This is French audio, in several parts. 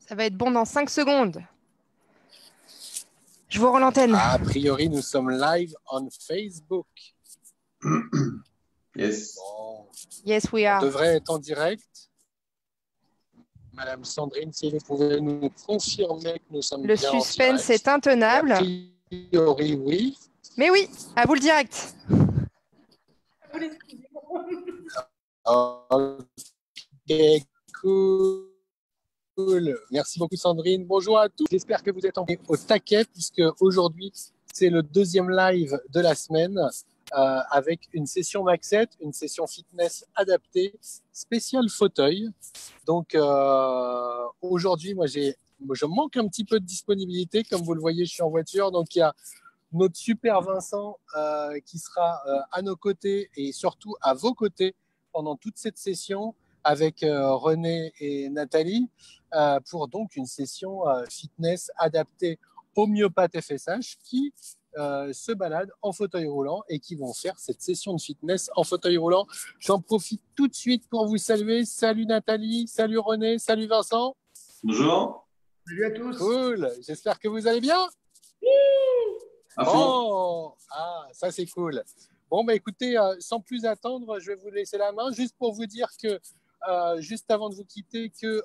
Ça va être bon dans 5 secondes. Je vous rends l'antenne. A priori, nous sommes live on Facebook. Yes. Bon. Yes, we On are. devrait être en direct. Madame Sandrine, si vous pouvez nous confirmer que nous sommes Le bien en suspense direct. est intenable. A priori, oui. Mais oui, à vous le direct. Ok, cool. Merci beaucoup Sandrine. Bonjour à tous. J'espère que vous êtes au taquet puisque aujourd'hui c'est le deuxième live de la semaine avec une session Maxette, une session fitness adaptée, spéciale fauteuil. Donc aujourd'hui, je manque un petit peu de disponibilité. Comme vous le voyez, je suis en voiture. Donc il y a notre super Vincent qui sera à nos côtés et surtout à vos côtés pendant toute cette session avec René et Nathalie pour donc une session fitness adaptée aux myopathes FSH qui se baladent en fauteuil roulant et qui vont faire cette session de fitness en fauteuil roulant. J'en profite tout de suite pour vous saluer. Salut Nathalie, salut René, salut Vincent. Bonjour. Salut à tous. Cool, j'espère que vous allez bien. Oh, ça c'est cool. Bon, bah écoutez, sans plus attendre, je vais vous laisser la main juste pour vous dire que juste avant de vous quitter, que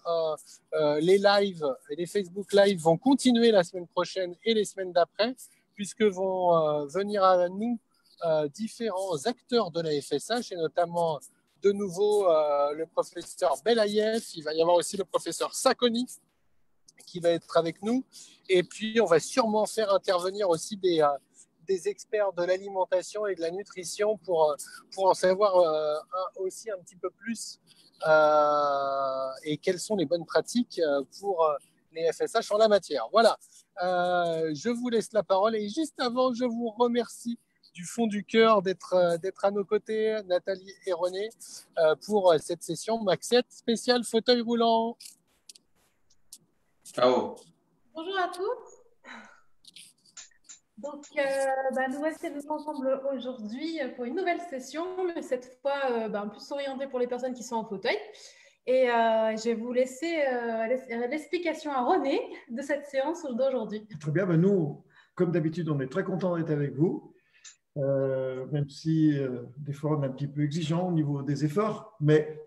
les lives, les Facebook Live vont continuer la semaine prochaine et les semaines d'après, puisque vont venir à nous différents acteurs de la FSH et notamment de nouveau le professeur Belaïev. Il va y avoir aussi le professeur Sacconi qui va être avec nous. Et puis, on va sûrement faire intervenir aussi des experts de l'alimentation et de la nutrition pour en savoir aussi un petit peu plus et quelles sont les bonnes pratiques pour les FSH en la matière. Voilà, je vous laisse la parole. Et juste avant, je vous remercie du fond du cœur d'être à nos côtés, Nathalie et René, pour cette session Maxette spéciale fauteuil roulant. Ciao. Bonjour à tous. Donc, nous voici nous ensemble aujourd'hui pour une nouvelle session, mais cette fois plus orientée pour les personnes qui sont en fauteuil. Et je vais vous laisser l'explication à René de cette séance d'aujourd'hui. Très bien, nous, comme d'habitude, on est très content d'être avec vous, même si des fois on est un petit peu exigeant au niveau des efforts, mais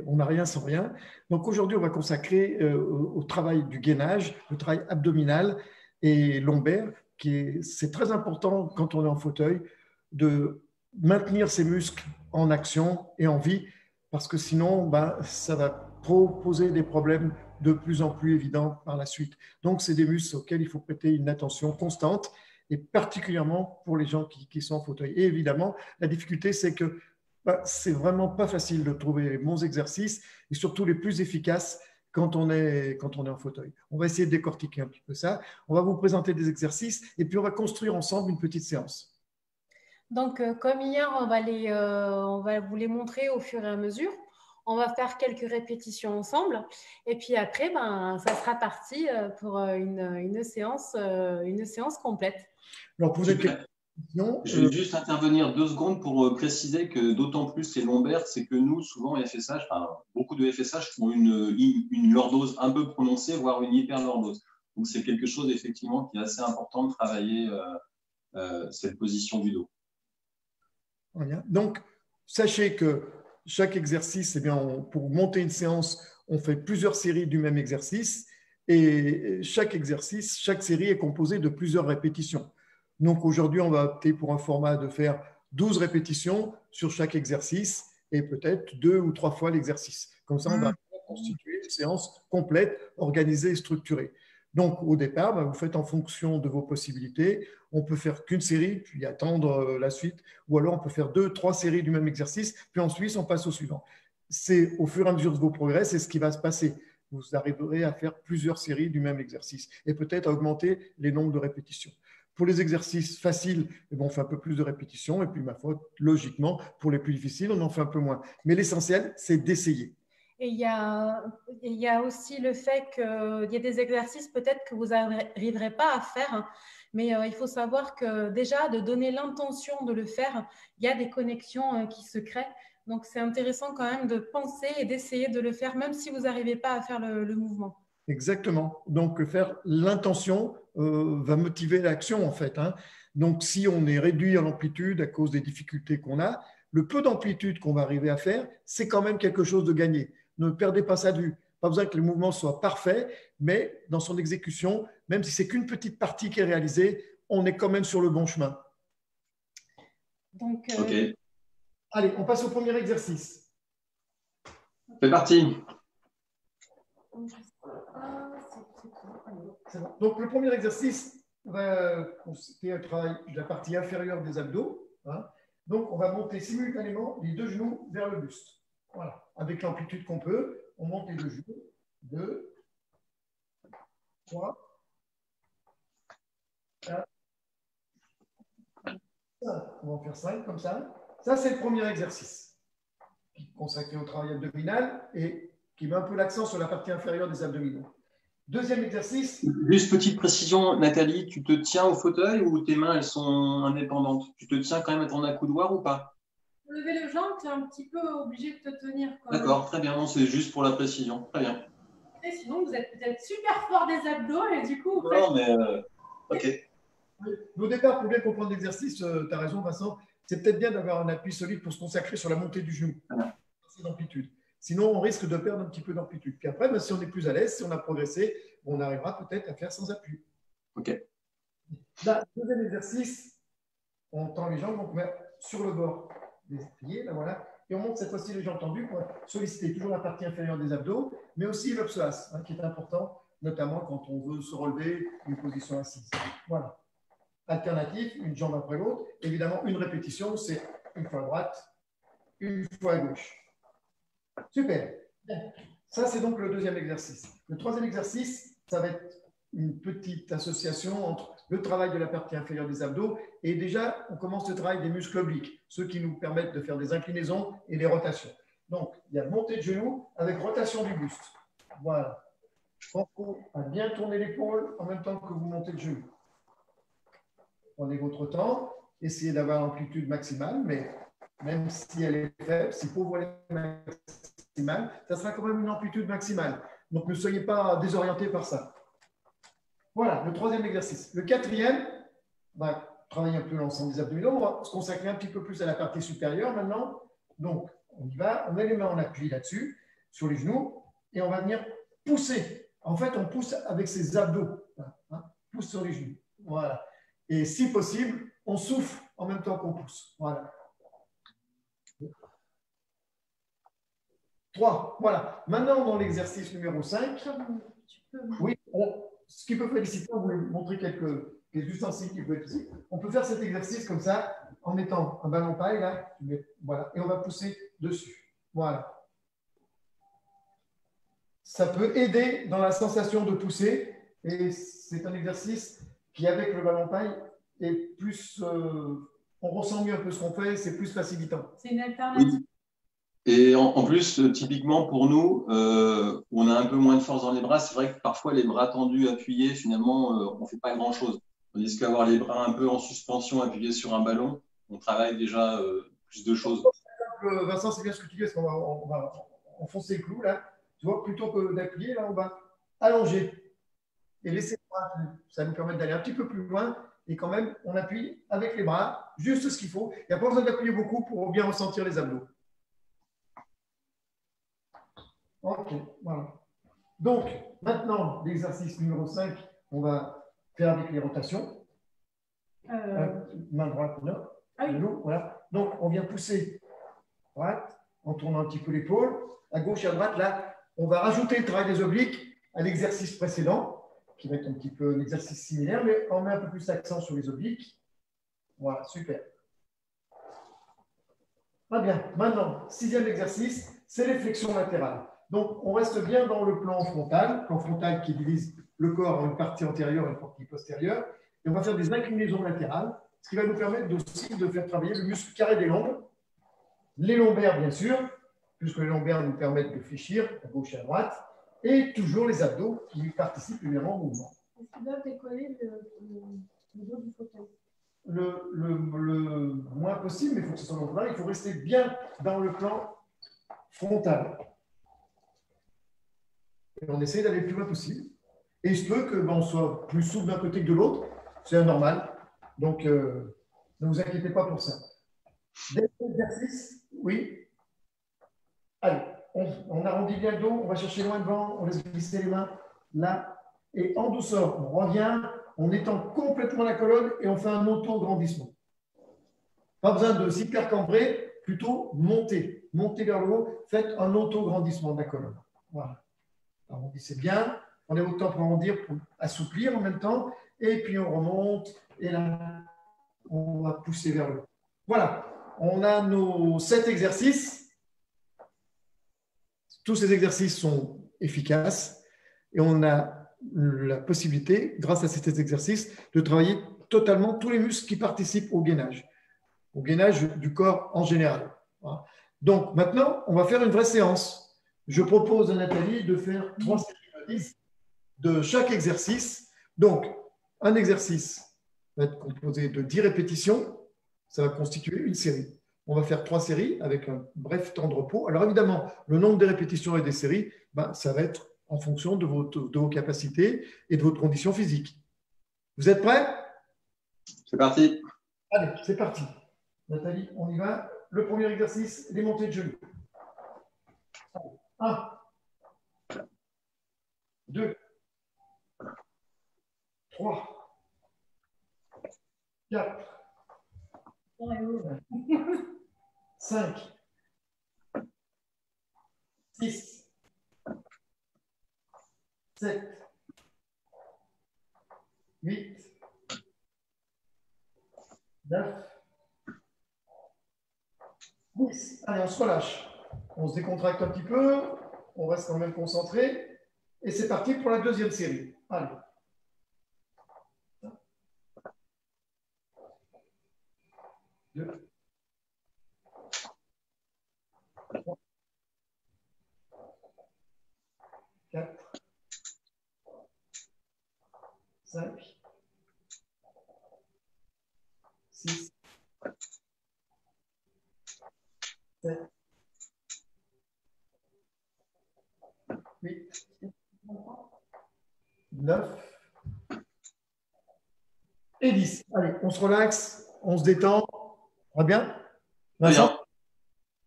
on n'a rien sans rien. Donc aujourd'hui, on va consacrer au travail du gainage, le travail abdominal et lombaire, c'est très important quand on est en fauteuil de maintenir ses muscles en action et en vie, parce que sinon, ça va poser des problèmes de plus en plus évidents par la suite. Donc, c'est des muscles auxquels il faut prêter une attention constante, et particulièrement pour les gens qui sont en fauteuil. Et évidemment, la difficulté, c'est que c'est vraiment pas facile de trouver les bons exercices et surtout les plus efficaces quand on est en fauteuil. On va essayer de décortiquer un petit peu ça. On va vous présenter des exercices et puis on va construire ensemble une petite séance. Donc, comme hier, on va vous les montrer au fur et à mesure. On va faire quelques répétitions ensemble. Et puis après, ça sera parti pour une séance complète. Alors, pour vous êtes... Je vais juste intervenir 2 secondes pour préciser que d'autant plus les lombaires, c'est que nous, souvent, les FSH, beaucoup de FSH font une lordose un peu prononcée, voire une hyperlordose. Donc, c'est quelque chose, effectivement, qui est assez important de travailler cette position du dos. Voilà. Donc, sachez que chaque exercice, pour monter une séance, on fait plusieurs séries du même exercice et chaque exercice, chaque série est composée de plusieurs répétitions. Donc, aujourd'hui, on va opter pour un format de faire 12 répétitions sur chaque exercice et peut-être 2 ou 3 fois l'exercice. Comme ça, on va constituer une séance complète, organisée et structurée. Donc, au départ, vous faites en fonction de vos possibilités. On peut faire qu'une série, puis attendre la suite, ou alors on peut faire 2, 3 séries du même exercice, puis ensuite, on passe au suivant. C'est au fur et à mesure de vos progrès, c'est ce qui va se passer. Vous arriverez à faire plusieurs séries du même exercice et peut-être à augmenter les nombres de répétitions. Pour les exercices faciles, on fait un peu plus de répétitions. Et puis, ma foi, logiquement, pour les plus difficiles, on en fait un peu moins. Mais l'essentiel, c'est d'essayer. Et il y a aussi le fait qu'il y a des exercices peut-être que vous n'arriverez pas à faire, mais il faut savoir que déjà, de donner l'intention de le faire, il y a des connexions qui se créent. Donc, c'est intéressant quand même de penser et d'essayer de le faire, même si vous n'arrivez pas à faire le mouvement. Exactement. Donc, faire l'intention va motiver l'action, en fait. Hein. Donc, si on est réduit en amplitude à cause des difficultés qu'on a, le peu d'amplitude qu'on va arriver à faire, c'est quand même quelque chose de gagné. Ne perdez pas ça de vue. Pas besoin que le mouvement soit parfait, mais dans son exécution, même si c'est qu'une petite partie qui est réalisée, on est quand même sur le bon chemin. Donc, Ok, Allez, on passe au premier exercice. c'est parti. Donc, le premier exercice va consister un travail de la partie inférieure des abdos. Hein. Donc, on va monter simultanément les deux genoux vers le buste. Voilà. Avec l'amplitude qu'on peut, on monte les deux genoux. 2, 3, 4, 5. On va en faire 5 comme ça. Ça, c'est le premier exercice qui est consacré au travail abdominal et qui met un peu l'accent sur la partie inférieure des abdominaux. Deuxième exercice. Juste petite précision, Nathalie, tu te tiens au fauteuil ou tes mains elles sont indépendantes? Tu te tiens quand même à ton accoudoir ou pas? pour lever le jambe, tu es un petit peu obligé de te tenir. D'accord, très bien, c'est juste pour la précision. Très bien. Et sinon, vous êtes peut-être super fort des abdos et du coup, vous Non, mais ok. Au départ, pour bien comprendre l'exercice, tu as raison, Vincent, c'est peut-être bien d'avoir un appui solide pour se consacrer sur la montée du genou, d'amplitude. Sinon, on risque de perdre un petit peu d'amplitude. Puis après, si on est plus à l'aise, si on a progressé, on arrivera peut-être à faire sans appui. Ok. Là, deuxième exercice, on tend les jambes, donc on met sur le bord des pieds, là voilà, et on monte cette fois-ci les jambes tendues pour solliciter toujours la partie inférieure des abdos, mais aussi le psoas, qui est important, notamment quand on veut se relever d'une position assise. Voilà. Alternative, une jambe après l'autre. Évidemment, une répétition, c'est une fois à droite, une fois à gauche. Super. Ça, c'est donc le deuxième exercice. Le troisième exercice, ça va être une petite association entre le travail de la partie inférieure des abdos et déjà, on commence le travail des muscles obliques, ceux qui nous permettent de faire des inclinaisons et des rotations. Donc, il y a montée de genoux avec rotation du buste. Voilà. Pensez à bien tourner l'épaule en même temps que vous montez le genou. Prenez votre temps, essayez d'avoir l'amplitude maximale, mais même si elle est faible, si pour vous elle est maximale, ça sera quand même une amplitude maximale. Donc ne soyez pas désorientés par ça. Voilà, le troisième exercice. Le quatrième, on va travailler un peu l'ensemble des abdominaux, on va se consacrer un petit peu plus à la partie supérieure maintenant. Donc, on y va, on met les mains en appui là-dessus, sur les genoux, et on va venir pousser. En fait, on pousse avec ses abdos. Hein, pousse sur les genoux. Voilà. Et si possible, on souffle en même temps qu'on pousse. Voilà. 3. Voilà. Maintenant, dans l'exercice numéro 5, oui, ce qui peut féliciter, on vous montrer quelques ustensiles qui peuvent être ici. On peut faire cet exercice comme ça, en mettant un ballon paille là, voilà, et on va pousser dessus. Voilà. Ça peut aider dans la sensation de pousser, et c'est un exercice qui, avec le ballon paille, est plus. On ressent mieux un peu ce qu'on fait, c'est plus facilitant. C'est une alternative. Oui. Et en plus, typiquement pour nous, on a un peu moins de force dans les bras. C'est vrai que parfois, les bras tendus, appuyés, finalement, on ne fait pas grand-chose. Tandis qu'avoir les bras un peu en suspension, appuyés sur un ballon, on travaille déjà plus de choses. Vincent, c'est bien ce que tu dis, parce qu'on va enfoncer le clou là. Tu vois, plutôt que d'appuyer, là, on va allonger et laisser les bras. Ça nous permet d'aller un petit peu plus loin. Et quand même, on appuie avec les bras, juste ce qu'il faut. Il n'y a pas besoin d'appuyer beaucoup pour bien ressentir les abdos. Ok, voilà. Donc, maintenant, l'exercice numéro 5, on va faire avec les rotations. Main droite, non. Genou, voilà. Donc, on vient pousser droite, en tournant un petit peu l'épaule. À gauche et à droite, là, on va rajouter le travail des obliques à l'exercice précédent, qui va être un petit peu un exercice similaire, mais on met un peu plus l'accent sur les obliques. Voilà, super. Très bien. Maintenant, 6e exercice, c'est les flexions latérales. Donc, on reste bien dans le plan frontal qui divise le corps en une partie antérieure et une partie postérieure. Et on va faire des inclinaisons latérales, ce qui va nous permettre aussi de faire travailler le muscle carré des lombes, les lombaires, bien sûr, puisque les lombaires nous permettent de fléchir à gauche et à droite, et toujours les abdos qui participent évidemment au mouvement. Est-ce qu'ils doivent décoller le dos du fauteuil? le moins possible, mais il faut que ce soit dans le plan, il faut rester bien dans le plan frontal. Et on essaie d'aller le plus loin possible. Et il se peut qu'on soit plus souple d'un côté que de l'autre, c'est normal. Donc, ne vous inquiétez pas pour ça. Dernier exercice, oui. Allez, on arrondit bien le dos, on va chercher loin devant, on laisse glisser les mains là. Et en douceur, on revient, on étend complètement la colonne et on fait un auto-grandissement. Pas besoin de s'hypercambrer, plutôt monter. Monter vers le haut, faites un auto-grandissement de la colonne. Voilà. Arrondissez bien, on est autant pour arrondir, pour assouplir en même temps, et puis on remonte, et là, on va pousser vers le haut. Voilà, on a nos 7 exercices. Tous ces exercices sont efficaces, et on a la possibilité, grâce à ces exercices, de travailler totalement tous les muscles qui participent au gainage du corps en général. Donc maintenant, on va faire une vraie séance. Je propose à Nathalie de faire 3 séries de 10 de chaque exercice. Donc, un exercice va être composé de 10 répétitions. Ça va constituer une série. On va faire 3 séries avec un bref temps de repos. Alors évidemment, le nombre de répétitions et des séries, ça va être en fonction de vos capacités et de votre condition physique. Vous êtes prêts? C'est parti. Allez, c'est parti. Nathalie, on y va. Le premier exercice, les montées de genoux. 1, 2, 3, 4, 5, 6, 7, 8, 9, 10. Allez, on se relâche. On se décontracte un petit peu. On reste quand même concentré. Et c'est parti pour la deuxième série. Allez. 2, 3, 4, 5, 6, 7, 8, 9 et 10. Allez, on se relaxe, on se détend. Très bien? Vincent?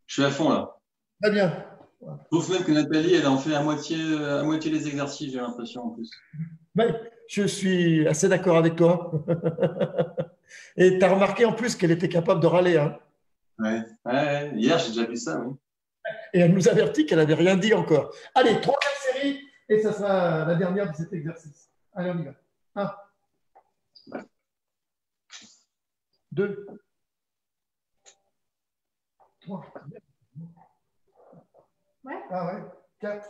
Je suis à fond là. Très bien. Sauf même que Nathalie, elle en fait à moitié les exercices, j'ai l'impression en plus. Je suis assez d'accord avec toi. Et tu as remarqué en plus qu'elle était capable de râler. Hein. Ouais. Hier, j'ai déjà vu ça, oui. Et elle nous avertit qu'elle n'avait rien dit encore. Allez, 3e série, et ça sera la dernière de cet exercice. Allez, on y va. 1, 2, 3. Ouais. Ah ouais. 4,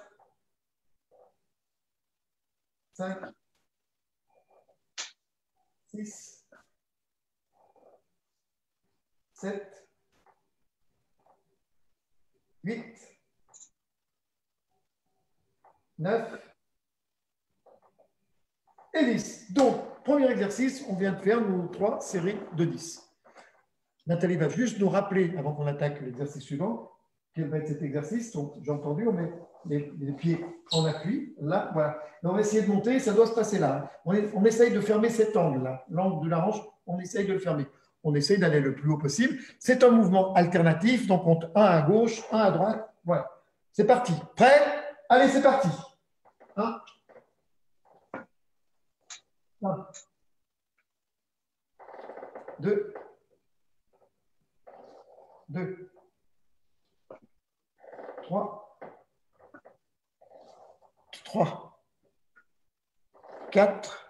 5, 6, 7, 8, 9 et 10. Donc, premier exercice, on vient de faire nos 3 séries de 10. Nathalie va juste nous rappeler, avant qu'on attaque l'exercice suivant, quel va être cet exercice. Donc, j'ai entendu, on met les pieds en appui, là, voilà. Et on va essayer de monter, ça doit se passer là. On essaye de fermer cet angle-là. L'angle de la hanche, on essaye de le fermer. On essaye d'aller le plus haut possible. C'est un mouvement alternatif, donc on compte 1 à gauche, 1 à droite. Voilà. C'est parti. Prêt? Allez, c'est parti. 1, 2, 3, 4,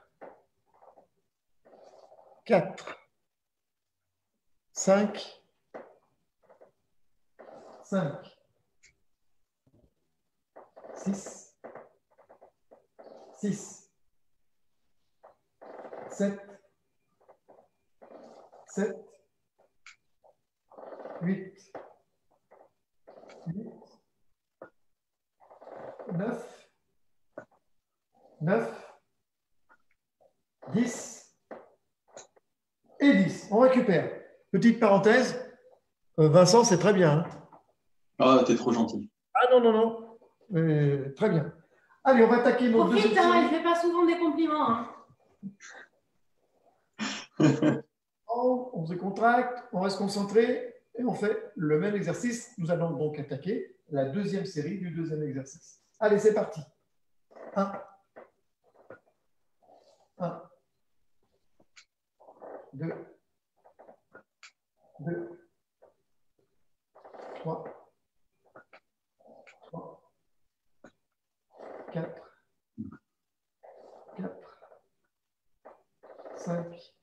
5, 6, 7, 8, 9, 10 et 10. On récupère. Petite parenthèse, Vincent, c'est très bien. Hein. Ah, t'es trop gentil. Ah non, non, non. Très bien. Allez, on va attaquer notre Profite, deuxième hein, série. il ne fait pas souvent des compliments. Hein. On se contracte, on reste concentré et on fait le même exercice. Nous allons donc attaquer la deuxième série du deuxième exercice. Allez, c'est parti. 1, 1, 2, 2, 3, 3, 4, 4, 5,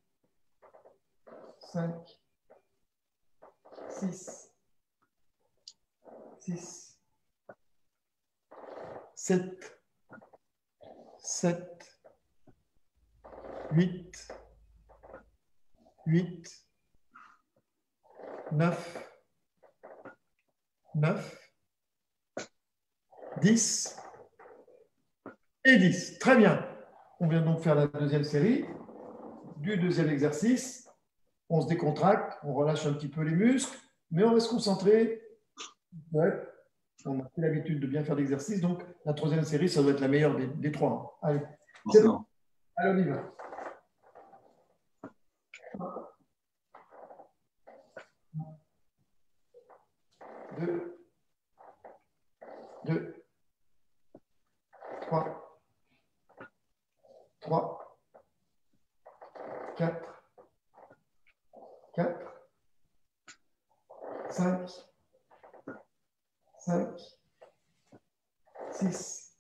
5, 6, 6, 7, 7, 8, 8, 9, 9, 10 et 10. Très bien. On vient donc faire la deuxième série du deuxième exercice. On se décontracte, on relâche un petit peu les muscles, mais on reste concentré. Ouais. On a pris l'habitude de bien faire l'exercice, donc la troisième série, ça doit être la meilleure des trois. Allez, c'est bon. Allez, on y va. 2, 2, 3, 3, 4, 4, 5, 5, 6,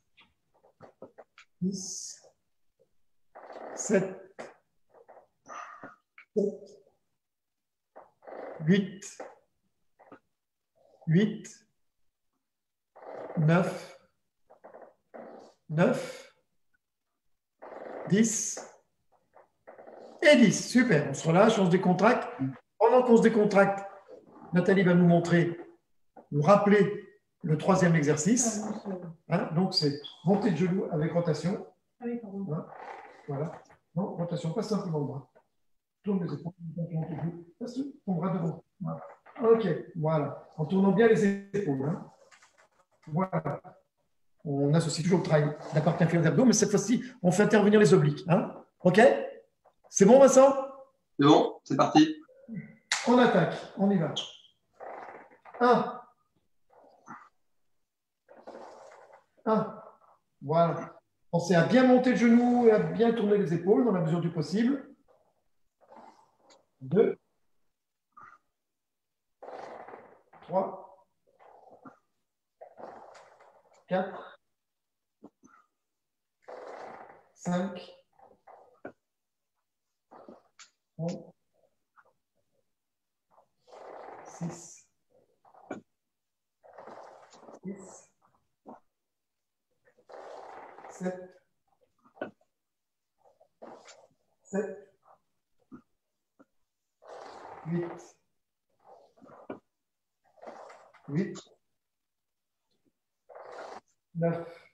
10, 7, 8, 8, 9, 9, 10 et 10. Super, on se relâche, on se décontracte. Pendant qu'on se décontracte, Nathalie va nous montrer, nous rappeler le troisième exercice. Hein, donc, c'est montée de genou avec rotation. Ah oui, pardon. Voilà. Non, rotation, pas simplement le bras. Tourne les épaules, passe ton bras devant. Voilà. OK, voilà. En tournant bien les épaules. Hein. Voilà. On associe toujours le travail de la partie inférieure des abdos, mais cette fois-ci, on fait intervenir les obliques. Hein. OK? C'est bon, Vincent? C'est bon, c'est parti. On attaque, on y va. 1. 1. Voilà. Pensez à bien monter le genou et à bien tourner les épaules dans la mesure du possible. 2. 3. 4. 5. 6. 6. 7. 7. 8. 8. 9.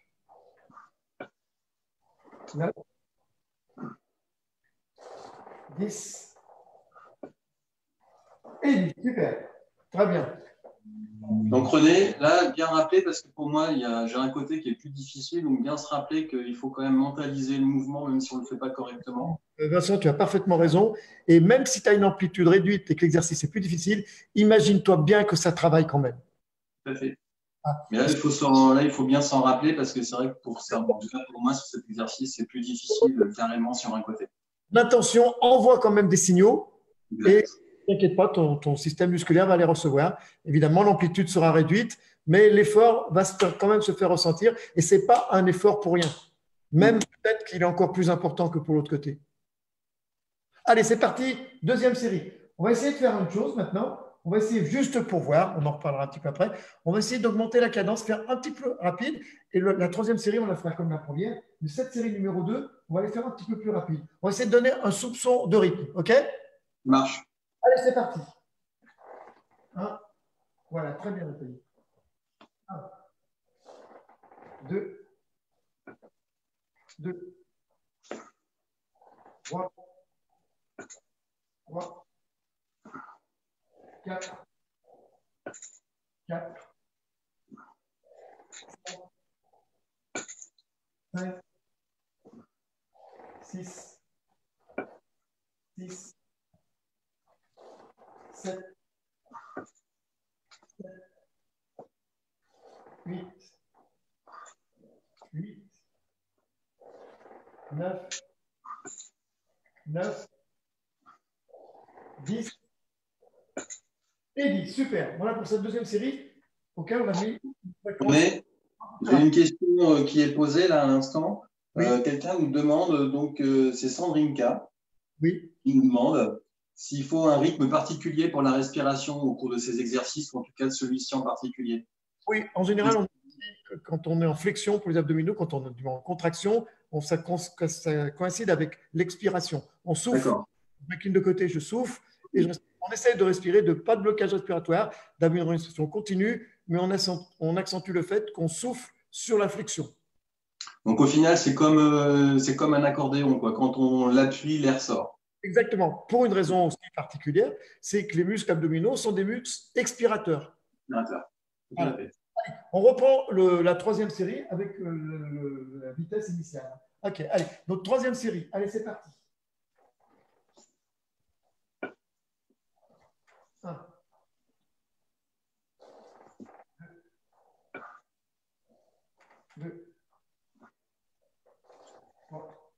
9. 10. Et 10. Super. Très bien. Donc René, là, bien rappeler, parce que pour moi, j'ai un côté qui est plus difficile, donc bien se rappeler qu'il faut quand même mentaliser le mouvement, même si on ne le fait pas correctement. Vincent, tu as parfaitement raison. Et même si tu as une amplitude réduite et que l'exercice est plus difficile, imagine-toi bien que ça travaille quand même. Tout à fait. Ah. Mais là, il faut bien s'en rappeler, parce que c'est vrai que pour ça, en tout cas pour moi, sur cet exercice, c'est plus difficile carrément sur un côté. L'intention envoie quand même des signaux. Exact. Et t'inquiète pas, ton système musculaire va les recevoir. Évidemment, l'amplitude sera réduite, mais l'effort va quand même se faire ressentir. Et ce n'est pas un effort pour rien. Même peut-être qu'il est encore plus important que pour l'autre côté. Allez, c'est parti. Deuxième série. On va essayer de faire une chose maintenant. On va essayer juste pour voir, on en reparlera un petit peu après. On va essayer d'augmenter la cadence, faire un petit peu rapide. Et la troisième série, on la fera comme la première. Mais cette série numéro 2, on va les faire un petit peu plus rapide. On va essayer de donner un soupçon de rythme. OK? Marche. Allez, c'est parti. 1. Voilà, très bien, Nathalie. 1. 2. 2. 3. 3, 4, 4, 5, 6, 6, 7, 8, 8, 9, 9, 10 et 10. Super. Voilà pour cette deuxième série auquel on a mis. Mais j'ai une question qui est posée là à l'instant. Oui. Quelqu'un nous demande, donc c'est Sandrinka, Oui. qui nous demande s'il faut un rythme particulier pour la respiration au cours de ces exercices, ou en tout cas de celui-ci en particulier. Oui, en général, on dit que quand on est en flexion pour les abdominaux, quand on est en contraction, ça coïncide avec l'expiration. On souffle, D'accord. je m'incline de côté, je souffle, et on essaie de respirer, pas de blocage respiratoire, d'avoir une respiration continue, mais on accentue le fait qu'on souffle sur la flexion. Donc au final, c'est comme un accordéon, quoi. Quand on l'appuie, l'air sort. Exactement. Pour une raison aussi particulière, c'est que les muscles abdominaux sont des muscles expirateurs. D'accord. Voilà. On reprend la troisième série avec la vitesse initiale. OK, allez, notre troisième série. Allez, c'est parti. 1, 2, 3,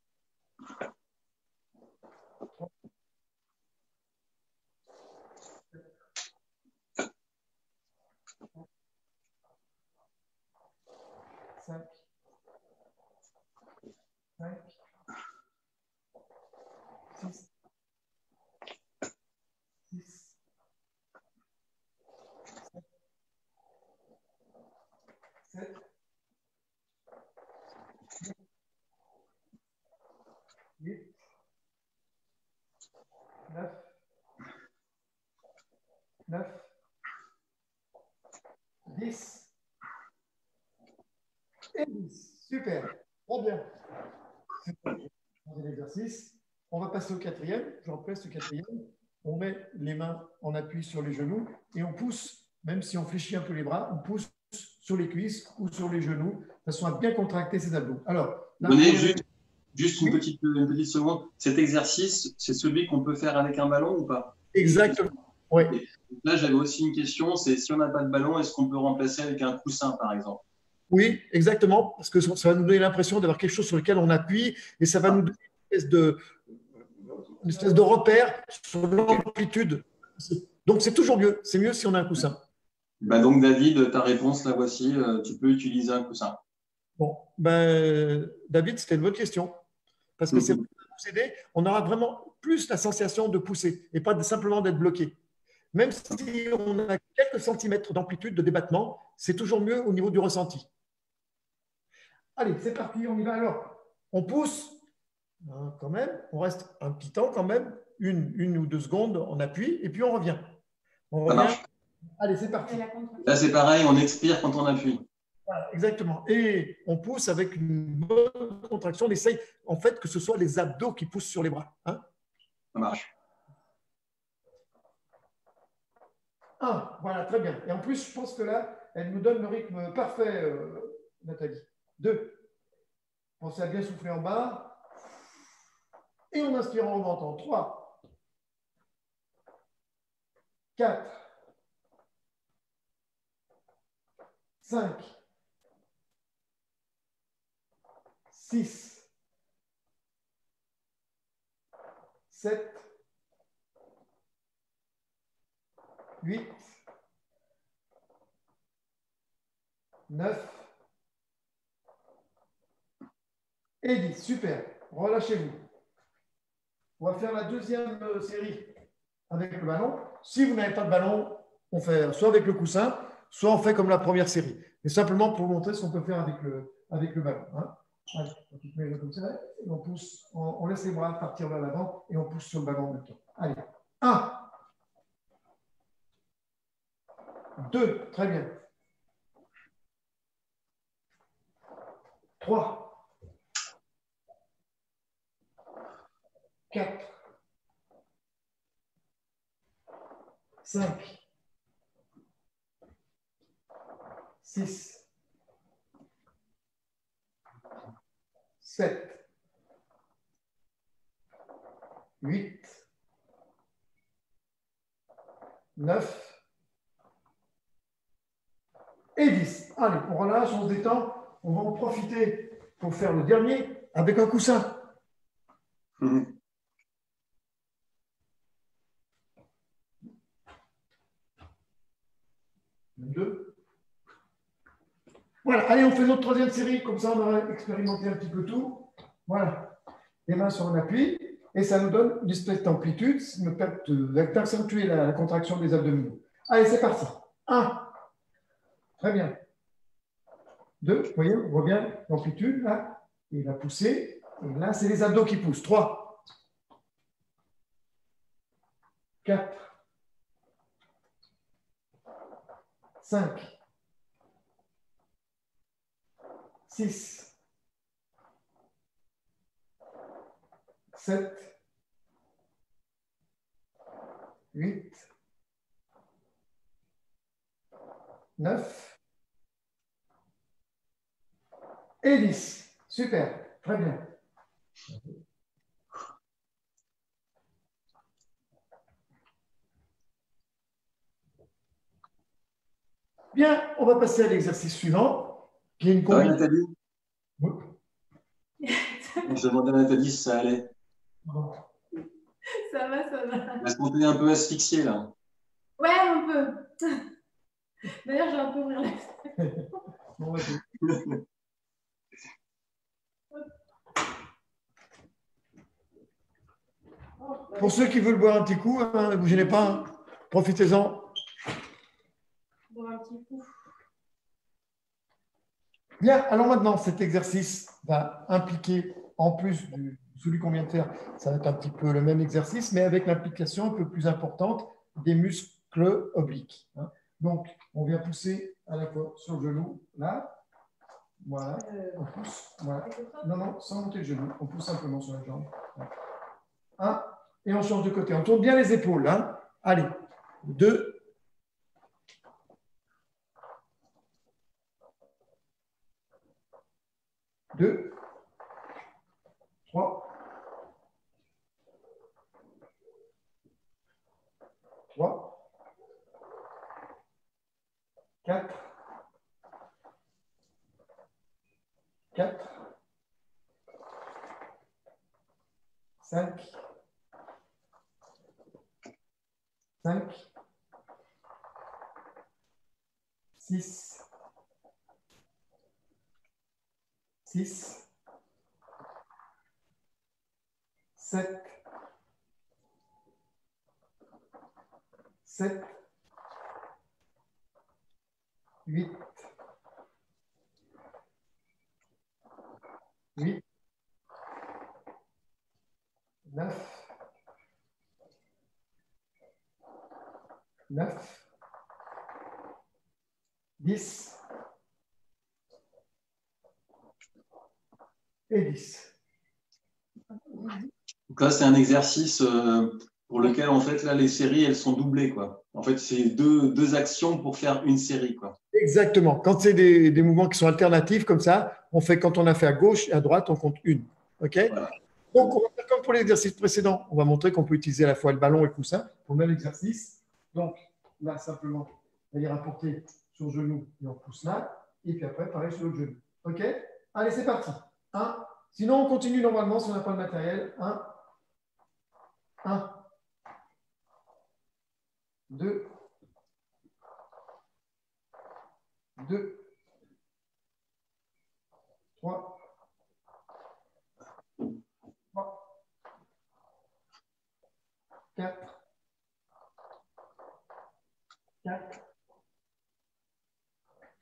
5, 5, 6, 6, 7, 8, 9, 9, 10 et 10. Super. Très bien. L'exercice. On va passer au quatrième. Je represse le quatrième. On met les mains en appui sur les genoux et on pousse, même si on fléchit un peu les bras, on pousse sur les cuisses ou sur les genoux, de façon à bien contracter ses abdos. Alors, là, juste une petite seconde. Cet exercice, c'est celui qu'on peut faire avec un ballon ou pas? Exactement. Oui. Là, j'avais aussi une question, c'est si on n'a pas de ballon, est-ce qu'on peut remplacer avec un coussin, par exemple? Oui, exactement, parce que ça va nous donner l'impression d'avoir quelque chose sur lequel on appuie et ça va nous donner une espèce de repère sur l'amplitude. Donc, c'est toujours mieux. C'est mieux si on a un coussin. Bah donc, David, ta réponse, la voici. Tu peux utiliser un coussin. Bon, David, c'était une bonne question. Parce que c'est pour nous aider, on aura vraiment plus la sensation de pousser et pas simplement d'être bloqué. Même si on a quelques centimètres d'amplitude de débattement, c'est toujours mieux au niveau du ressenti. Allez, c'est parti, on y va alors. On pousse, hein, quand même, on reste un petit temps quand même, une ou 2 secondes, on appuie et puis on revient. On revient. Ça marche. Allez, c'est parti. Là, c'est pareil, on expire quand on appuie. Voilà, exactement. Et on pousse avec une bonne contraction. On essaye en fait que ce soit les abdos qui poussent sur les bras. Hein. Ça marche. 1, voilà, très bien. Et en plus, je pense que là, elle nous donne le rythme parfait, Nathalie. 2, pensez à bien souffler en bas. Et on inspire en remontant. 3, 4, 5, 6, 7, 8, 9 et 10. Super. Relâchez-vous. On va faire la deuxième série avec le ballon. Si vous n'avez pas de ballon, on fait soit avec le coussin, soit on fait comme la première série. Mais simplement pour vous montrer ce qu'on peut faire avec le ballon. Hein. Allez, on met comme ça, et on pousse, on laisse les bras partir vers l'avant et on pousse sur le ballon en même temps. Allez, 1, 2, très bien. 3, 4, 5, 6, 7, 8, 9 et 10. Allez, on relâche, on se détend. On va en profiter pour faire le dernier avec un coussin. Deux. Voilà, allez, on fait notre troisième série, comme ça on aura expérimenté un petit peu tout. Voilà, les mains sur un appui, et ça nous donne une espèce d'amplitude, d'accentuer la contraction des abdominaux. Allez, c'est parti. 1, très bien. 2, vous voyez, on voit bien l'amplitude, là, et la poussée, et là, c'est les abdos qui poussent. 3, 4, 5, 6, 7, 8, 9 et 10. Super, très bien. Bien, on va passer à l'exercice suivant, qui est une Ça va, combinaison. Nathalie? Oui. Je demandais à Nathalie si ça allait. Ça va, ça va. Elle se sentait un peu asphyxiée, là. Ouais, un peu. D'ailleurs, je vais un peu ouvrir la fenêtre. Bon, vas-y. Pour ceux qui veulent boire un petit coup, hein, ne vous gênez pas, hein. Profitez-en. Boire un petit coup. Bien, alors maintenant, cet exercice va impliquer, en plus de celui qu'on vient de faire, ça va être un petit peu le même exercice, mais avec l'implication un peu plus importante des muscles obliques, hein. Donc, on vient pousser à la fois sur le genou, là, voilà, on pousse, voilà. Non, non, sans monter le genou, on pousse simplement sur la jambe. Un, et on change de côté. On tourne bien les épaules, hein. Allez, 2, 2, 3, 3, 4, 4, 5, 5, 6, 6, 7, 7, 8, 8, 9, 9, 10 et 10. Donc là, c'est un exercice pour lequel, en fait, là, les séries, elles sont doublées, quoi. En fait, c'est deux actions pour faire une série, quoi. Exactement. Quand c'est des mouvements qui sont alternatifs comme ça, on fait quand on a fait à gauche et à droite, on compte une. OK? Voilà. Donc, on va faire comme pour l'exercice précédent. On va montrer qu'on peut utiliser à la fois le ballon et le coussin pour le même exercice. Donc, là, simplement, on va les rapporter sur le genou et on pousse là. Et puis après, pareil sur l'autre genou. OK? Allez, c'est parti. 1. Sinon, on continue normalement si on n'a pas le matériel. 1. 1. 2. 2. 3. 3. 4. 4.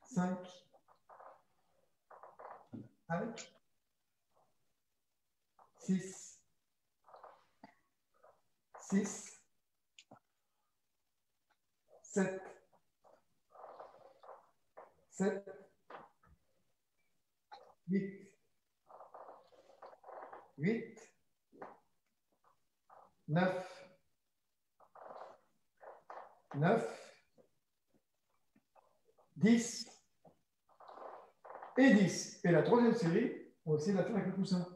5. 5. 6. 6. 7. 7. 8. 8. 9. 9, 10 et 10. Et la troisième série, on va essayer de la faire avec le coussin.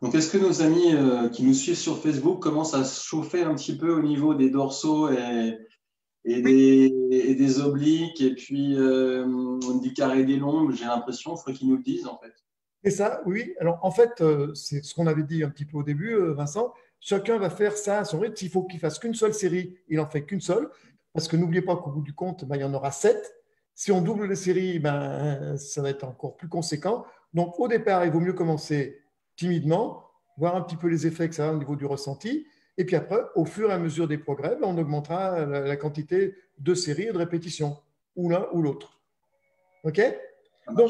Donc, est-ce que nos amis qui nous suivent sur Facebook commencent à se chauffer un petit peu au niveau des dorsaux et des obliques et puis du carré des lombes? J'ai l'impression, il faudrait qu'ils nous le disent en fait. C'est ça, oui. Alors, en fait, c'est ce qu'on avait dit un petit peu au début, Vincent. Chacun va faire ça à son rythme. S'il faut qu'il fasse qu'une seule série, il n'en fait qu'une seule. Parce que n'oubliez pas qu'au bout du compte, ben, il y en aura 7. Si on double les séries, ben, ça va être encore plus conséquent. Donc, au départ, il vaut mieux commencer timidement, voir un petit peu les effets que ça a au niveau du ressenti. Et puis après, au fur et à mesure des progrès, ben, on augmentera la quantité de séries et de répétitions, ou l'un ou l'autre. OK? Donc,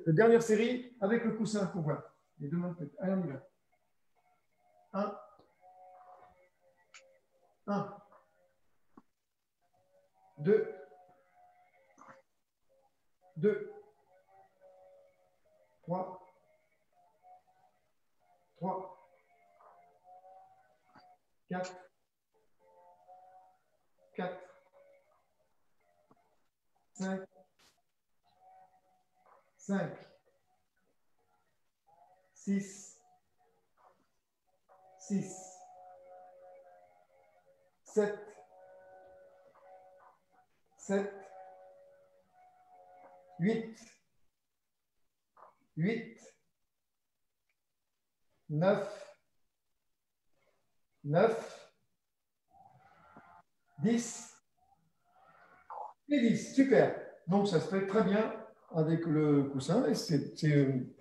la dernière série avec le coussin pour voir. Les deux mains de tête. Allez, on y va. 1, 2, 3, 4, 5, 6, 7, 8, 9, 10 et 10. Super. Donc, ça se fait très bien avec le coussin et c'est une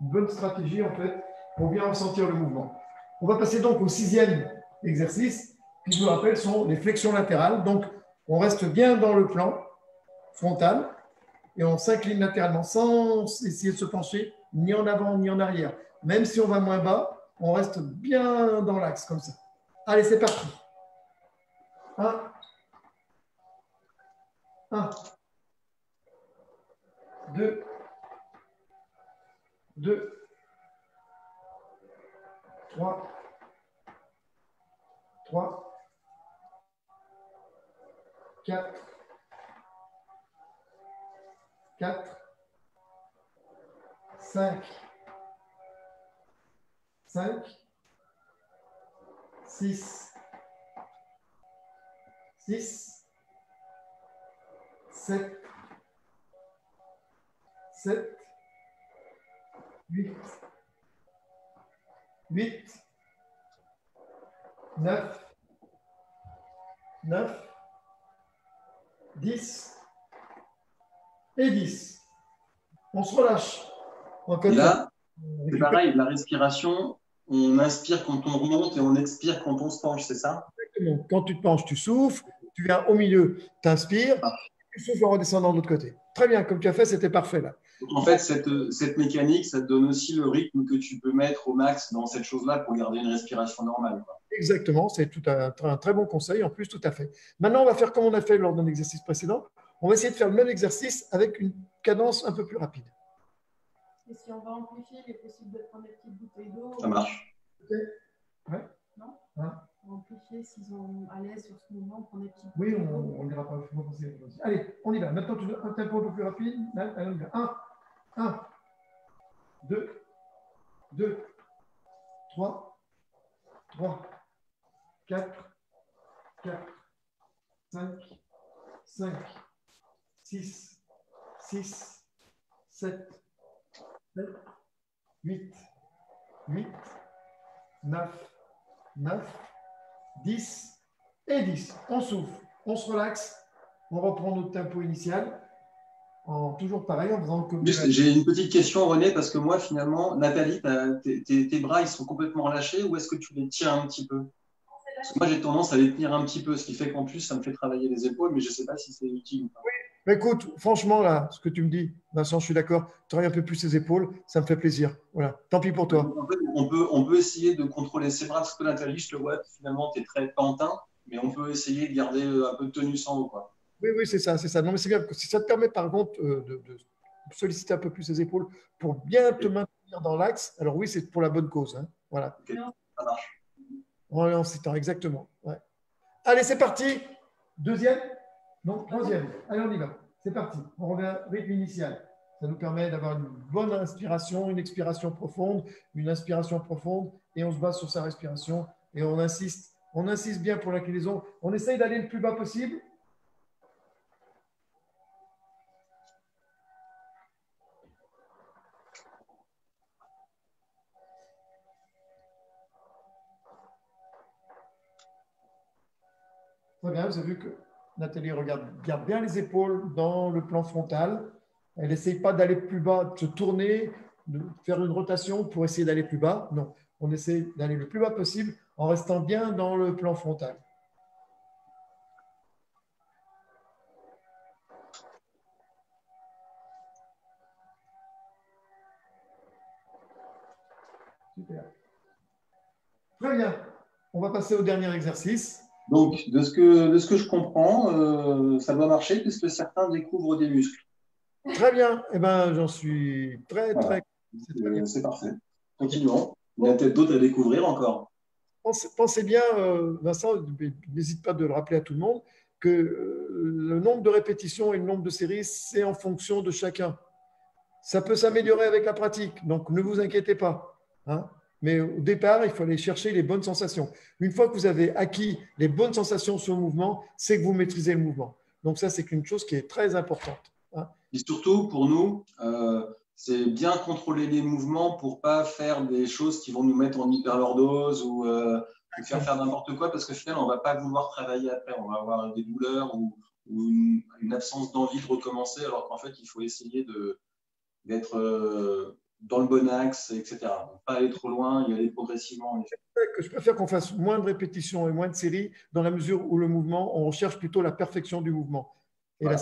bonne stratégie en fait pour bien ressentir le mouvement. On va passer donc au 6e exercice qui, je vous rappelle, sont les flexions latérales. Donc, on reste bien dans le plan frontal et on s'incline latéralement sans essayer de se pencher ni en avant ni en arrière. Même si on va moins bas, on reste bien dans l'axe comme ça. Allez, c'est parti. 1, 2, 3, 4, 5, 6, 7, 8, 9, 10 et 10. On se relâche. Et là, c'est pareil, la respiration, on inspire quand on remonte et on expire quand on se penche, c'est ça? Exactement. Quand tu te penches, tu souffles, tu viens au milieu, tu inspires, tu souffles en redescendant de l'autre côté. Très bien, comme tu as fait, c'était parfait là. En fait, cette mécanique, ça te donne aussi le rythme que tu peux mettre au max dans cette chose-là pour garder une respiration normale, quoi. Exactement, c'est un très bon conseil, en plus, tout à fait. Maintenant, on va faire comme on a fait lors d'un exercice précédent. On va essayer de faire le même exercice avec une cadence un peu plus rapide. Et si on va amplifier, il est possible de prendre des petites bouteilles d'eau. Ça marche. Ouais. Non Hein? On va amplifier s'ils sont à l'aise sur ce mouvement, on prend des petites Oui, bouteilles d'eau. on n'ira pas. Allez, on y va. Maintenant, tu veux un tempo un peu plus rapide. Allez, on y va. 1, 2, 3, 4, 5, 6, 7, 8, 9, 10 et 10. On souffle, on se relaxe, on reprend notre tempo initial. Toujours pareil, en faisant comme… J'ai une petite question, René, parce que moi, finalement, Nathalie, tes bras, ils sont complètement relâchés ou est-ce que tu les tiens un petit peu? Parce que moi, j'ai tendance à les tenir un petit peu, ce qui fait qu'en plus, ça me fait travailler les épaules, mais je ne sais pas si c'est utile ou pas. Oui. Écoute, franchement, là, ce que tu me dis, Vincent, je suis d'accord, travaille un peu plus les épaules, ça me fait plaisir. Voilà, tant pis pour toi. En fait, on peut essayer de contrôler ses bras, parce que Nathalie, je te vois, finalement, tu es très pantin, mais on peut essayer de garder un peu de tenue en haut, quoi. Oui, c'est ça, c'est ça. Non, mais c'est bien, parce que si ça te permet, par contre, de solliciter un peu plus les épaules pour bien te maintenir dans l'axe. Alors oui, c'est pour la bonne cause. Hein. Voilà. Ok, ça marche. En citant, exactement. Ouais. Allez, c'est parti. Deuxième. Non, troisième. Allez, on y va. C'est parti. On revient au rythme initial. Ça nous permet d'avoir une bonne inspiration, une expiration profonde, une inspiration profonde, et on se base sur sa respiration et on insiste bien pour l'inclinaison. On essaye d'aller le plus bas possible. Très bien, vous avez vu que Nathalie garde bien les épaules dans le plan frontal. Elle n'essaye pas d'aller plus bas, de se tourner, de faire une rotation pour essayer d'aller plus bas. Non, on essaie d'aller le plus bas possible en restant bien dans le plan frontal. Super. Très bien. On va passer au dernier exercice. Donc, de ce que je comprends, ça doit marcher puisque certains découvrent des muscles. Très bien. Eh ben, j'en suis très. C'est parfait. Continuons. Il y a peut-être d'autres à découvrir encore. Pensez bien, Vincent, n'hésite pas de le rappeler à tout le monde, que le nombre de répétitions et le nombre de séries, c'est en fonction de chacun. Ça peut s'améliorer avec la pratique, donc ne vous inquiétez pas. Hein. Mais au départ, il faut aller chercher les bonnes sensations. Une fois que vous avez acquis les bonnes sensations sur le mouvement, c'est que vous maîtrisez le mouvement. Donc ça, c'est une chose qui est très importante. Hein. Et surtout, pour nous, c'est bien contrôler les mouvements pour ne pas faire des choses qui vont nous mettre en hyperlordose ou faire n'importe quoi, parce que finalement, on ne va pas vouloir travailler après. On va avoir des douleurs ou une absence d'envie de recommencer, alors qu'en fait, il faut essayer d'être dans le bon axe, etc. Donc, pas aller trop loin, y aller progressivement. Je préfère qu'on fasse moins de répétitions et moins de séries dans la mesure où le mouvement, on recherche plutôt la perfection du mouvement. Et voilà.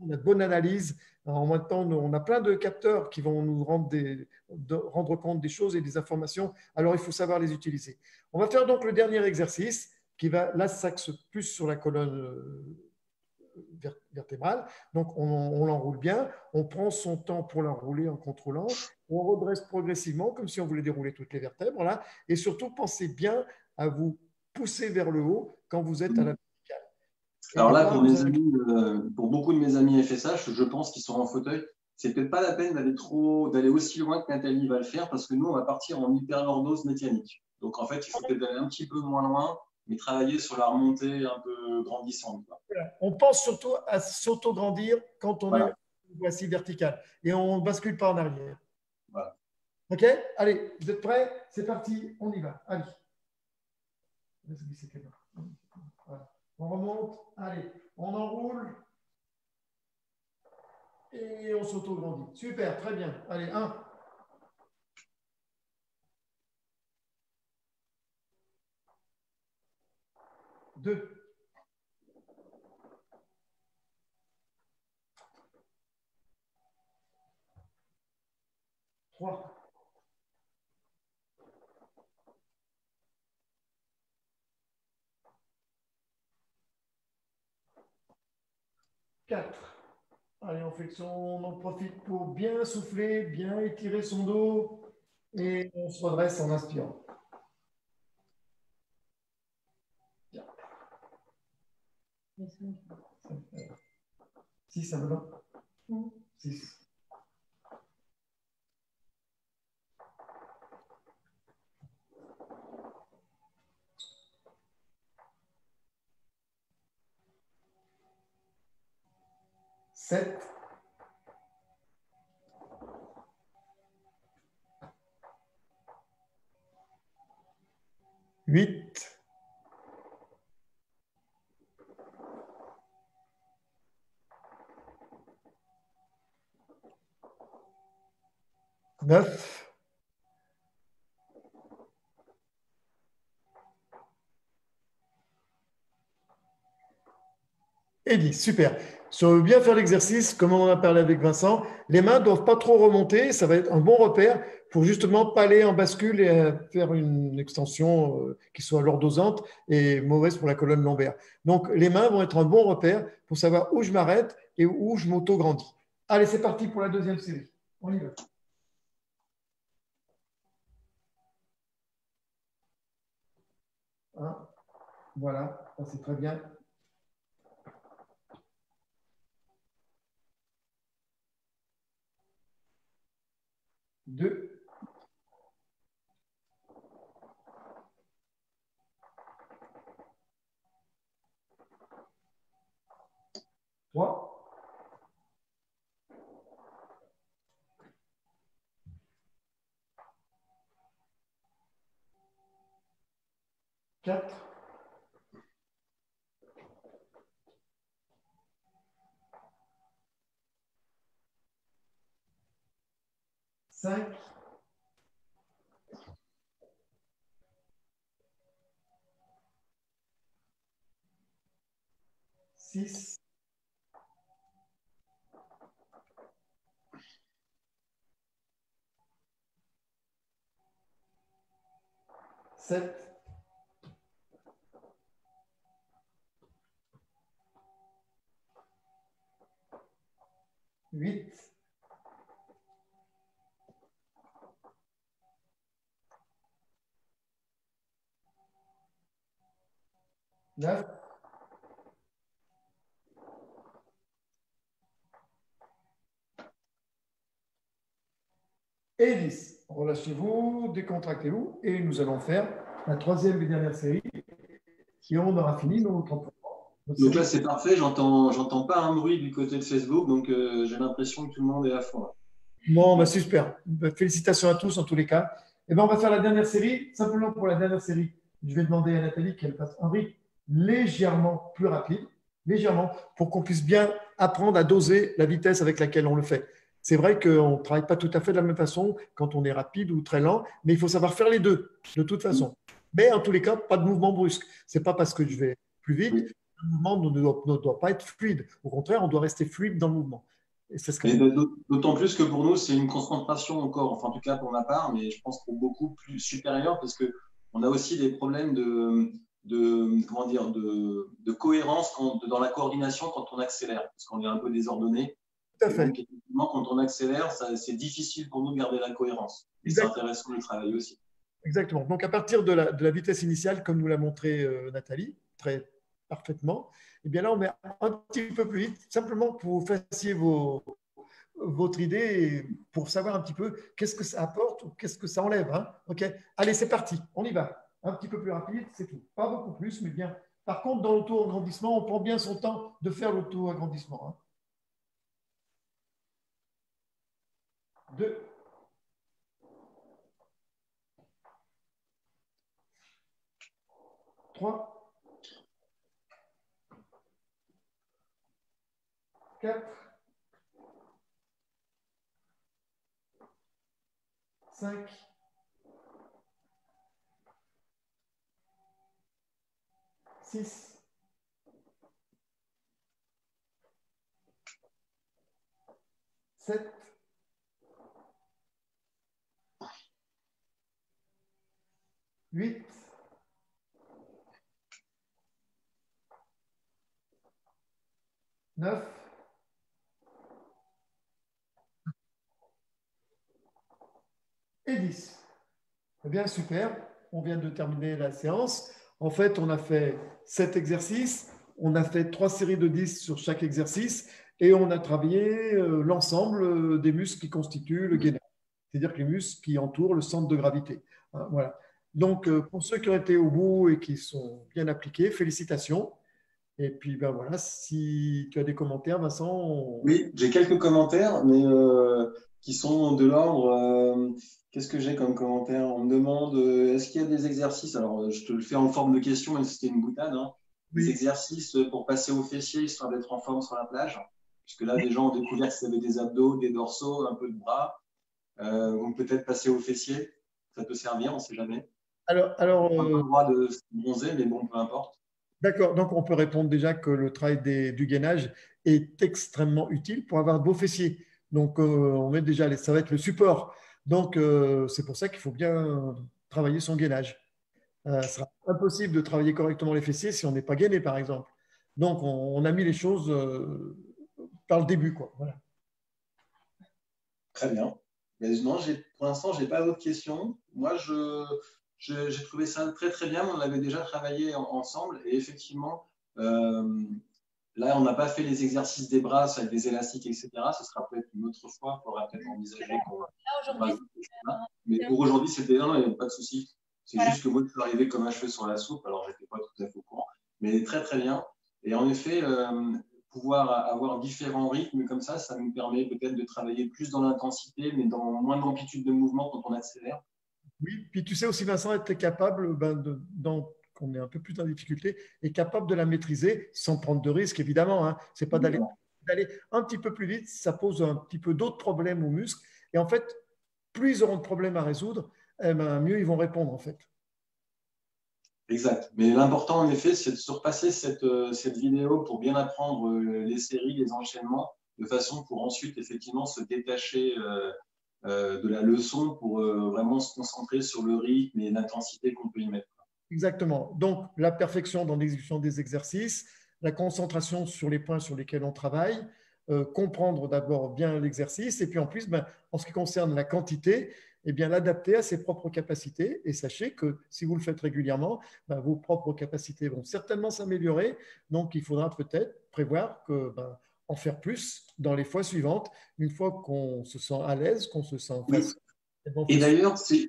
La bonne analyse, en même temps, on a plein de capteurs qui vont nous rendre compte des choses et des informations. Alors, il faut savoir les utiliser. On va faire donc le dernier exercice qui va, là, s'axe plus sur la colonne vertébrale. Donc, on l'enroule bien. On prend son temps pour l'enrouler en contrôlant. On redresse progressivement, comme si on voulait dérouler toutes les vertèbres. Là. Et surtout, pensez bien à vous pousser vers le haut quand vous êtes à la verticale. Alors là, pour beaucoup de mes amis FSH, je pense qu'ils sont en fauteuil. C'est peut-être pas la peine d'aller aussi loin que Nathalie va le faire, parce que nous, on va partir en hyperlordose mécanique. Donc, en fait, il faut peut-être aller un petit peu moins loin, mais travailler sur la remontée un peu grandissante. On pense surtout à s'auto-grandir quand on est assis vertical et on ne bascule pas en arrière. Voilà. OK? Allez, vous êtes prêts? C'est parti, on y va. Allez. Voilà. On remonte, allez, on enroule et on s'auto-grandit. Super, très bien. Allez, 1. 2. 3. 4. Allez, on flexion, on en profite pour bien souffler, bien étirer son dos et on se redresse en inspirant. Bien. 6, ça me va? 6. 7. 8. 9. 10. Super. Si on veut bien faire l'exercice, comme on en a parlé avec Vincent, les mains ne doivent pas trop remonter. Ça va être un bon repère pour justement pas aller en bascule et faire une extension qui soit lordosante et mauvaise pour la colonne lombaire. Donc, les mains vont être un bon repère pour savoir où je m'arrête et où je m'auto-grandis. Allez, c'est parti pour la deuxième série. On y va. Voilà, ça c'est très bien. 2. 3. 4. 5. 6. 7. 8. 9. Et 10. Relâchez-vous, décontractez-vous et nous allons faire la troisième et dernière série et on aura fini notre entraînement. Donc là, c'est parfait. J'entends pas un bruit du côté de Facebook, donc j'ai l'impression que tout le monde est à fond. Bon, bah, super. Félicitations à tous en tous les cas. Et ben, on va faire la dernière série. Simplement pour la dernière série, je vais demander à Nathalie qu'elle fasse un rythme légèrement plus rapide, légèrement, pour qu'on puisse bien apprendre à doser la vitesse avec laquelle on le fait. C'est vrai qu'on ne travaille pas tout à fait de la même façon quand on est rapide ou très lent, mais il faut savoir faire les deux, de toute façon. Mais en tous les cas, pas de mouvement brusque. Ce n'est pas parce que je vais plus vite, le mouvement ne doit pas être fluide. Au contraire, on doit rester fluide dans le mouvement. Et c'est ce que d'autant plus que pour nous, c'est une concentration encore, enfin en tout cas pour ma part, mais je pense pour beaucoup plus supérieure, parce qu'on a aussi des problèmes comment dire, de cohérence dans la coordination quand on accélère, parce qu'on est un peu désordonné. Tout à fait. Donc, effectivement, quand on accélère, c'est difficile pour nous de garder la cohérence. Et c'est intéressant de le travailler aussi. Exactement. Donc, à partir de la vitesse initiale, comme nous l'a montré Nathalie, très parfaitement, et bien là, on met un petit peu plus vite, simplement pour que vous fassiez votre idée, pour savoir un petit peu qu'est-ce que ça apporte ou qu'est-ce que ça enlève. Hein. OK. Allez, c'est parti. On y va. Un petit peu plus rapide, c'est tout. Pas beaucoup plus, mais bien. Par contre, dans l'auto-agrandissement, on prend bien son temps de faire l'auto-agrandissement. Hein. 2. 3. 4. 5. 6. 7. 8. 9. Et 10. Eh bien, super. On vient de terminer la séance. En fait, on a fait 7 exercices. On a fait 3 séries de 10 sur chaque exercice et on a travaillé l'ensemble des muscles qui constituent le gainage, c'est-à-dire les muscles qui entourent le centre de gravité. Hein, voilà. Donc, pour ceux qui ont été au bout et qui sont bien appliqués, félicitations. Et puis, ben voilà, si tu as des commentaires, Vincent. Oui, j'ai quelques commentaires, mais qui sont de l'ordre. Qu'est-ce que j'ai comme commentaire? On me demande est-ce qu'il y a des exercices? Alors, je te le fais en forme de question, même si c'était une boutade. Hein. Oui. Des exercices pour passer au fessier, histoire d'être en forme sur la plage. Puisque là, des gens ont découvert qu'ils avaient des abdos, des dorsaux, un peu de bras. Donc, peut-être passer au fessier. Ça peut servir, on ne sait jamais. Alors, on n'a pas le droit de se bronzer, mais bon, peu importe. D'accord, donc on peut répondre déjà que le travail du gainage est extrêmement utile pour avoir de beaux fessiers. Donc, on met déjà, ça va être le support. Donc, c'est pour ça qu'il faut bien travailler son gainage. Ce sera impossible de travailler correctement les fessiers si on n'est pas gainé, par exemple. Donc, on a mis les choses par le début, quoi. Voilà. Très bien. Mais non, pour l'instant, je n'ai pas d'autres questions. Moi, J'ai trouvé ça très très bien. On avait déjà travaillé ensemble et effectivement, là, on n'a pas fait les exercices des bras avec des élastiques, etc. Ce sera peut-être une autre fois. Il faudra peut-être envisager mais pour aujourd'hui, c'était non, il n'y a pas de souci. C'est juste que moi, je suis arrivé comme un cheveu sur la soupe, alors je n'étais pas tout à fait au courant. Mais très très bien. Et en effet, pouvoir avoir différents rythmes comme ça nous permet peut-être de travailler plus dans l'intensité, mais dans moins d'amplitude de mouvement quand on accélère. Oui, puis tu sais aussi, Vincent, être capable, qu'on est un peu plus en difficulté, est capable de la maîtriser sans prendre de risques, évidemment. Hein. C'est pas d'aller un petit peu plus vite, ça pose un petit peu d'autres problèmes aux muscles. Et en fait, plus ils auront de problèmes à résoudre, mieux ils vont répondre, en fait. Exact. Mais l'important, en effet, c'est de surpasser cette vidéo pour bien apprendre les séries, les enchaînements, de façon pour ensuite, effectivement, se détacher de la leçon pour vraiment se concentrer sur le rythme et l'intensité qu'on peut y mettre. Exactement. Donc, la perfection dans l'exécution des exercices, la concentration sur les points sur lesquels on travaille, comprendre d'abord bien l'exercice et puis en plus, en ce qui concerne la quantité, eh bien, l'adapter à ses propres capacités. Et sachez que si vous le faites régulièrement, vos propres capacités vont certainement s'améliorer. Donc, il faudra peut-être prévoir en faire plus dans les fois suivantes, une fois qu'on se sent à l'aise, qu'on se sent facile. Et d'ailleurs, c'est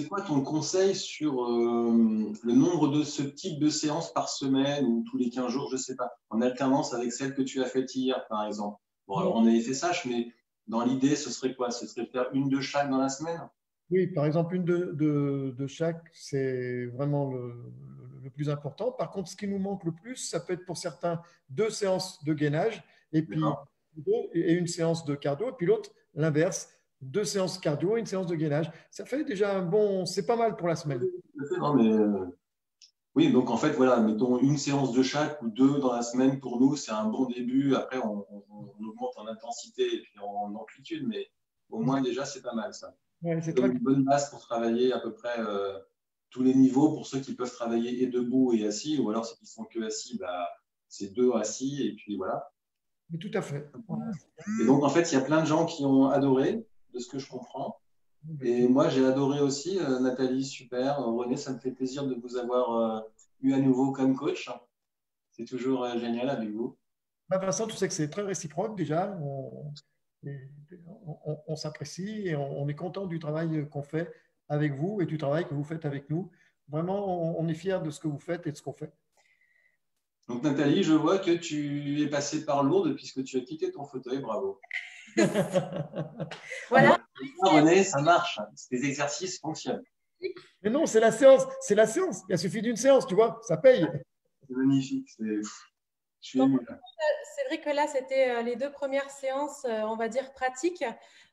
quoi ton conseil sur le nombre de ce type de séances par semaine ou tous les 15 jours, je ne sais pas, en alternance avec celle que tu as faite hier, par exemple? Bon, alors on avait fait ça, mais dans l'idée, ce serait quoi? Ce serait faire une de chaque dans la semaine? Oui, par exemple, une de chaque, c'est vraiment le plus important. Par contre, ce qui nous manque le plus, ça peut être pour certains 2 séances de gainage et puis une séance de cardio, et puis l'autre, l'inverse, 2 séances cardio et une séance de gainage. Ça fait déjà c'est pas mal pour la semaine. Non, mais, oui, donc en fait, voilà, mettons une séance de chaque ou 2 dans la semaine pour nous, c'est un bon début. Après, on augmente en intensité et puis en amplitude, mais au moins déjà, c'est pas mal ça. Ouais, c'est une bonne base pour travailler à peu près tous les niveaux pour ceux qui peuvent travailler et debout et assis, ou alors ceux qui sont que assis, c'est 2 assis et puis voilà. Mais tout à fait. Et donc en fait, il y a plein de gens qui ont adoré, de ce que je comprends. Et moi, j'ai adoré aussi. Nathalie, super. René, ça me fait plaisir de vous avoir eu à nouveau comme coach. C'est toujours génial avec vous. Vincent, tu sais que c'est très réciproque déjà. On s'apprécie et on est content du travail qu'on fait avec vous et du travail que vous faites avec nous. Vraiment, on est fiers de ce que vous faites et de ce qu'on fait. Donc Nathalie, je vois que tu es passée par Lourdes puisque tu as quitté ton fauteuil. Bravo. Voilà. René, ça marche. Les exercices fonctionnent. Mais non, c'est la séance. C'est la séance. Il suffit d'une séance, tu vois. Ça paye. C'est magnifique. Je suis ému. C'est vrai que là, c'était les 2 premières séances, on va dire, pratiques.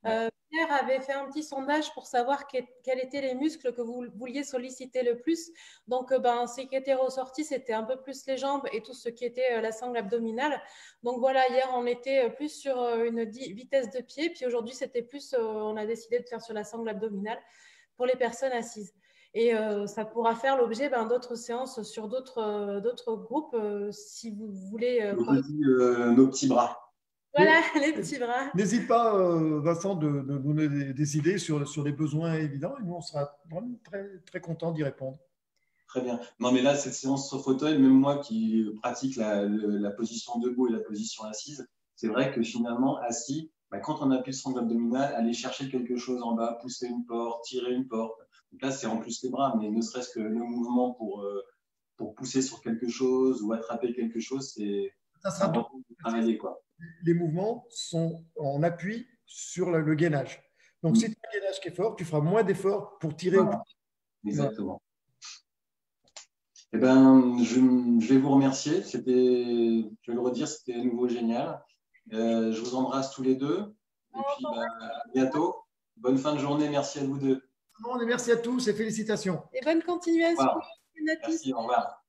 Pierre avait fait un petit sondage pour savoir quels étaient les muscles que vous vouliez solliciter le plus. Donc, ce qui était ressorti, c'était un peu plus les jambes et tout ce qui était la sangle abdominale. Donc, voilà, hier, on était plus sur une vitesse de pied. Puis aujourd'hui, c'était plus, on a décidé de faire sur la sangle abdominale pour les personnes assises. Et ça pourra faire l'objet d'autres séances sur d'autres groupes si vous voulez. Nos petits bras. Voilà, les petits bras. N'hésite pas, Vincent, de nous donner des idées sur des besoins évidents et nous, on sera vraiment très, très contents d'y répondre. Très bien. Non, mais là, cette séance sur fauteuil, même moi qui pratique la position debout et la position assise, c'est vrai que finalement, assis, quand on appuie sur l'abdominal, aller chercher quelque chose en bas, pousser une porte, tirer une porte. Donc là, c'est en plus les bras, mais ne serait-ce que le mouvement pour pousser sur quelque chose ou attraper quelque chose, ça sera bon de travailler, quoi. Les mouvements sont en appui sur le gainage. Donc, si tu as un gainage qui est fort, tu feras moins d'efforts pour tirer. Voilà. Exactement. Eh ben, je vais vous remercier. Je vais le redire, c'était à nouveau génial. Je vous embrasse tous les deux. Et puis, à bientôt. Bonne fin de journée. Merci à vous deux. Merci à tous et félicitations. Et bonne continuation. Merci, au revoir.